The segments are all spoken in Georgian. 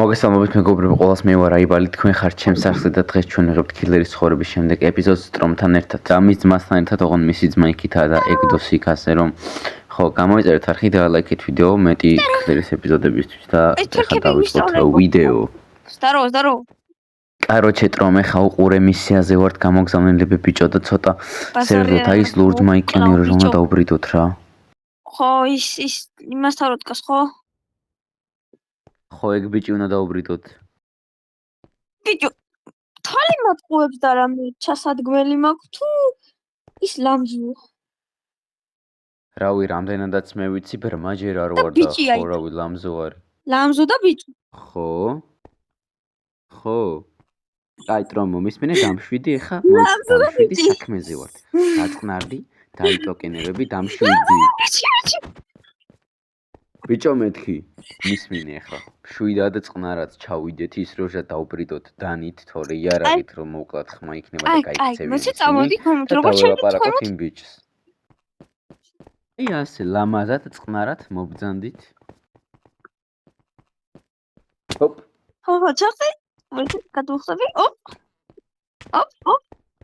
მოგესალმებით მეგობრებო, ყველას მე ვარ აიბალი, თქვენ ხართ ჩემს სახლზე და დღეს ჩვენ ვიღებთ კილერის ცხოვრების შემდეგ ეპიზოდს სტრომთან ერთად. და მის ძმასთან ერთად, ოღონდ მისი ძმა იქითაა და ეკდოსი იქ, ასე რომ ხო, გამოიწერეთ არხი და ლაიქეთ ვიდეო მეტი კილერის ეპიზოდებისთვის და ეხლა დავიწყოთ ვიდეო. Здорово. Короче, Тром, ეხა უყურე მისიაზე ვართ გამოგზავნილები ბიჭო და ცოტა სერვერად აი ეს ლურჯ მაიკიანი რომ უნდა დაუბრიდოთ რა. ხო, ის იმასთან რო დგას, ხო? ხო, ეგ ბიჭი უნდა დაუბრიდოთ. ბიჭო, თალი მატყუებს და რამე ჩასადგმელი მაქვს თუ ის ლამზუა. რავი, რამდენადაც მე ვიცი, ბრმა ჯერ არ ვარ და ხო, რავი, ლამზუ არის. ლამზუ და ბიჭო. ხო. აი, Тром, მისმენე დამშვიდი, ეხა დამშვიდი საქმეზე ვართ. დაწყნარდი, დაიტოკენებები, დამშვიდი. ბიჭო მეთქი, მისმინე ახლა. შვიდად წყნარად ჩავიდეთ ის როჟა დაუბრიდოთ დანით, თორე იარაღით რომ მოკლათ ხმა იქნება და გაიქცევი. აი, მოსი წამოდი, როგორ შევაპარაკოთ იმ ბიჭს. აი ასე ლამაზად წყნარად მობძანდით. ჰოპ. ხო, ჩახტი. მოდი, გადავხსები. ოპ.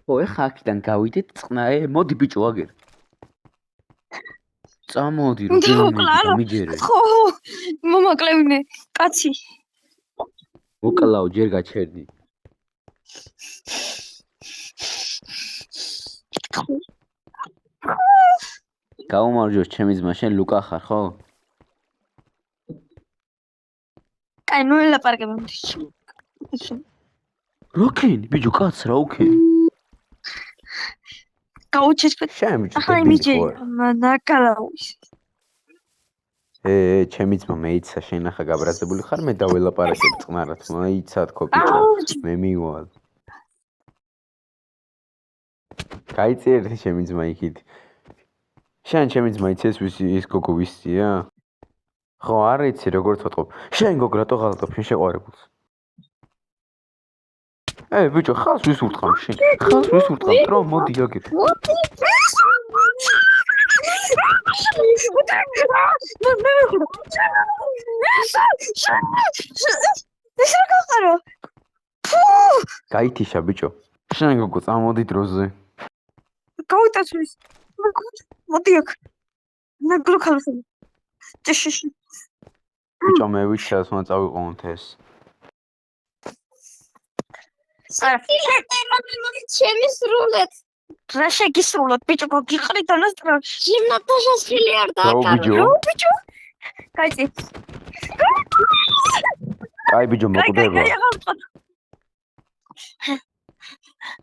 ხო, ეხა აქედან გავიდეთ წყნარე, მოდი ბიჭო აგერ. წამოდი რომ მიჯერე. ხო, მომაკლევინე, კაცი. მოკლაო, ჯერ გაჩერდი. გაუმარჯოს ჩემი ძმა, შენ ლუკა ხარ, ხო? კაი, ნუ ელაპარაკებ მომდი. როქენ, ბიჭო, კაც რა უქენ? გაუჩესკეთ. შენ ბიჭო, ახლა იმიჯერი, ნაკალაუის. ჩემი ძმა მეიცა, შენ ახლა გაბრაზებული ხარ, მე დაველაპარაკებ წყნარად. მაიცა თქო ბიჭო, მე მივალ. გაიწერდი ჩემი ძმა იქით. შენ ჩემი ძმა იცეს ის გოგო ვისია? ხო, არ იცი როგორ თვითონ. შენ გოგო რატო ღალატობ შენ შეყვარებულს? ბიჭო, ხალს ვის ურტყამ შენ? ხალს ვის ურტყამ? Тром, მოდი აგერ. ეს რა გაყარო? გაითიშა ბიჭო. შენ გოგო წამოდი დროზე. გავიტაცვის. მოდი აქ. ნაგრო ხალხი. ჭეშში. ბიჭო, მე ვიცი რა წავიყვანოთ ეს. ჩემი სრულად. რა შეგისრულოთ, ბიჭო, გიყრით დანასტრა. გიმნატაშას ხილი არ დააკარო. ბიჭო. კაი. კაი ბიჭო, მოკვდება.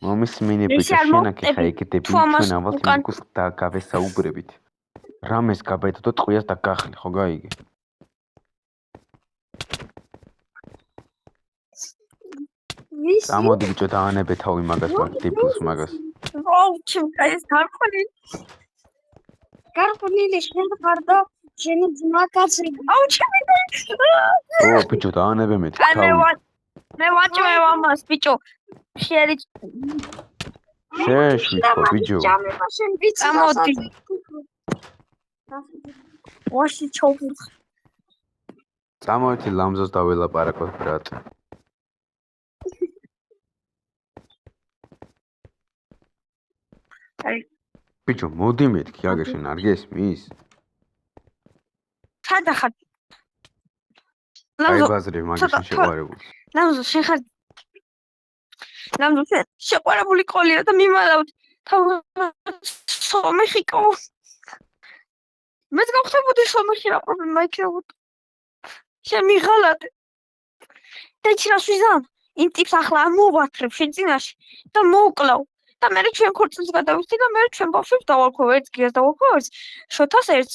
მომის მინე ბიჭო, შენ აქ ხა ეკეთები, ჩვენ ამას მიგოს და გავესაუბრებით. რამეს გაბედო და ტყვიას და გახლი, ხო გაიგე? წამოდი ბიჭო, დაანებე თავი მაგას, მაგ ტიპს მაგას. აუ, ჩემ ეს გარყვნილი შენ ხარ და შენი ძმა კაცი. აუ, ჩემი და. ბიჭო, დაანებე მე თავი. მე ვაჭმევ ამას, ბიჭო. შეერიც. შეეშვიქო, ბიჭო. წამოდი. ვაში ჩაუბრუნ. წამოდი ლამზოს დაველაპარაკოთ, ბრატ. ბიჭო, მოდი მეთქი, აგერ შენ არ გესმის? სადა ხარ? აი ბაზრე მაგის შეყვარებულს. ლამზო, შენ ხარ? ლამზო, შეყვარებული ყოლია და მიმალავთ. სომეხიკო. მეც გავხდებოდი სომეხი რა პრობლემა იქნებოდა. შენ მიღალატე. და ჩრას ვიზამ? იმ ტიპს ახლა ამოვათრებ შენ წინაში და მოვკლავ. და მე ჩვენ ქორწილს გადავიხდი და მე ჩვენ ბავშვებს დავარქვე, ერთ გიას დავარქვე, ერთ შოთას, ერთ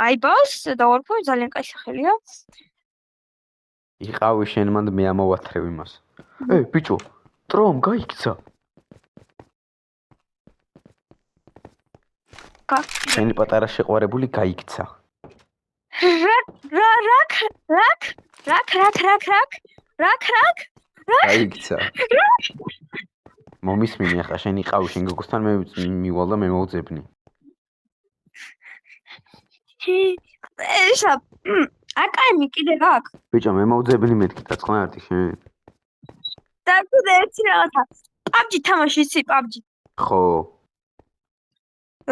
აიბალს დავარქვე, ძალიან კაი სახელია. იყავი შენ მანდ მე ამოვათრევ იმას. ბიჭო, Тром, გაიქცა. შენი პატარა შეყვარებული გაიქცა. რაკ. გაიქცა. მომისმინე ახლა შენ იყავი შენ გოგოსთან მე მივალ და მე მოვძებნი. აკაიმი კიდე გაქვს. ბიჭო, მე მოვძებნი მეთქი დაწყნარდი შენ. და კიდე ერთი რაღაცა. PUBG თამაში იცი PUBG. ხო.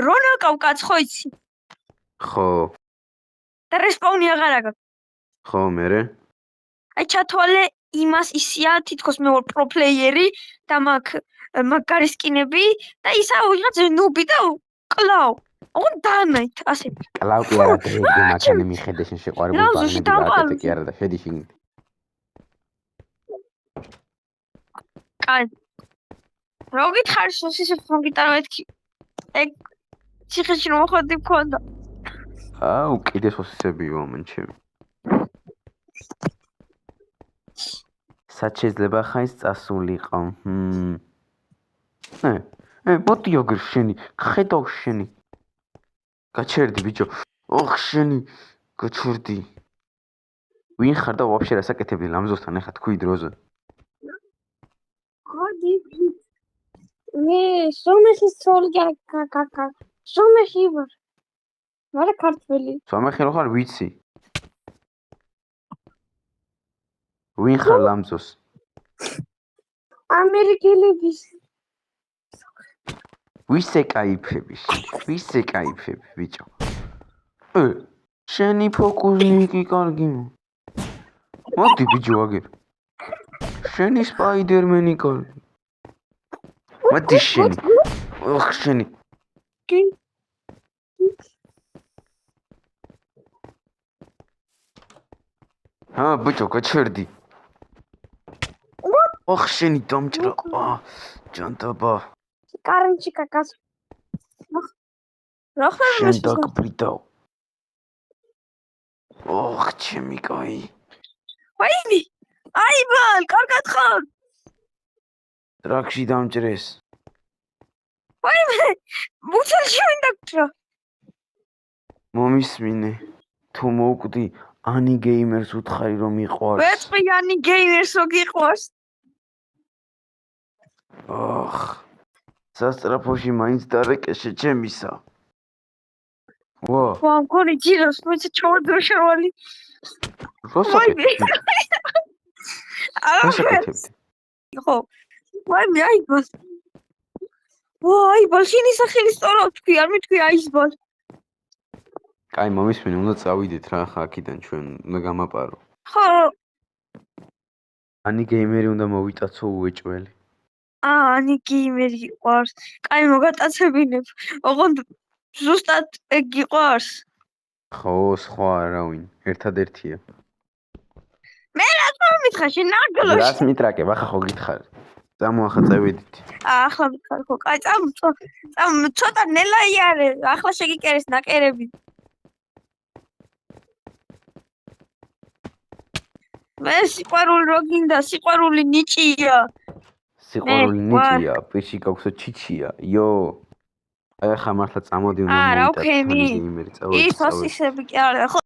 რონა კავკაც ხო იცი? ხო. და რესპაუნი აღარ აქვს. ხო, მერე? აი ჩათვალე იმას ისია თითქოს მე ვარ პრო პლეიერი და მაგ გარისკინები და ისა ვიღაც ნუბი და კლავ. ოღონ დანაით ასე. კლავ კი არა დეგი მაქანი მიხედე შენ შეყვარებული ბაღნები გააკეთე კი არა და შედი შიგნით. კაი. რა გითხარი სოსის ფონგიტარ მეთქი. ეგ ციხეში რომ ходი მქონდა. აუ, კიდე სოსისებიო ამან ჩემი. სად შეიძლება ხაის წასულიყო? მოდი აგერ შენი, ხედავ შენი. გაჩერდი ბიჭო. ოხ შენი, გაჩერდი. ვინ ხარ და ვაფშე რას აკეთებდი ლამზოსთან ახლა თქვი დროზე? ხოდი. მე სომეხის ცოლი კაკა. სომეხი ვარ. მარა ქართველი. სომეხი რო ხარ ვიცი. ვინ ხარ ლამზოს? ამერიკელების. ვისე кайფები ბიჭო. შენი ფოკუსნიკი კარგი. მოდი ბიჭო აგერ. შენი სპაიდერმენი კარგი. მოდი შენი. ოხ შენი. კი. ბიჭო გაჩერდი. ოხ შენი დამჭრა. ჯანტაბა. კარანჩი კაკას. რა ხარ შენ დაგბრიდავ. ოხ ჩემი კაი. ვაიმე. აიბალ, კარგად ხარ? ტრაქში დამჭრეს. ვაიმე. მუცელში ვინ დაგჭრა? მომისმინე. თუ მოვკვდი ანი გეიმერს უთხარი რომ მიყვარს. ვეწყვი ანი გეიმერს რო გიყვარს. ოხ. სასტრაფოში მაინც დარეკეშე ჩემისა. ვა, მგონი ჯილოს მოიცა ჩავარდროშავალი. როსაკეთებდი? როსაკეთებდი? ხო. ვაიმე აიბალ. აიბალ, შენი სახელი სწორად თქვი, არ მითქვი აიზბალ. კაი, მომისმინე, უნდა წავიდეთ რა ხა აქედან ჩვენ უნდა გამაპარო. ხო. ანი გეიმერი უნდა მოვიტაცო უეჭველი. ანი გეიმერი გიყვარს. კაი, მოგატაცებინებ. ოღონდ ზუსტად ეგ გიყვარს. ხო, სხვა არავინ, ერთადერთია. მე რას მომითხარ შენ ნარგლოში? რას მიტრაკებ, ახლა ხო გითხარი. წამო ახლა წევიდით. ახლა მითხარ ხო, კაი, წამ ცოტა ნელაი არის, ახლა შეგიკერეს ნაკერები. მე სიყვარული რო გინდა, სიყვარული ნიჭია. სიყვარული ნიჭია, პირში გაქვსო ჩიჩია. იო. აი ახლა მართლა წამოდი უნდა მოვიტაცო. ის ოსისები კი არა, ხო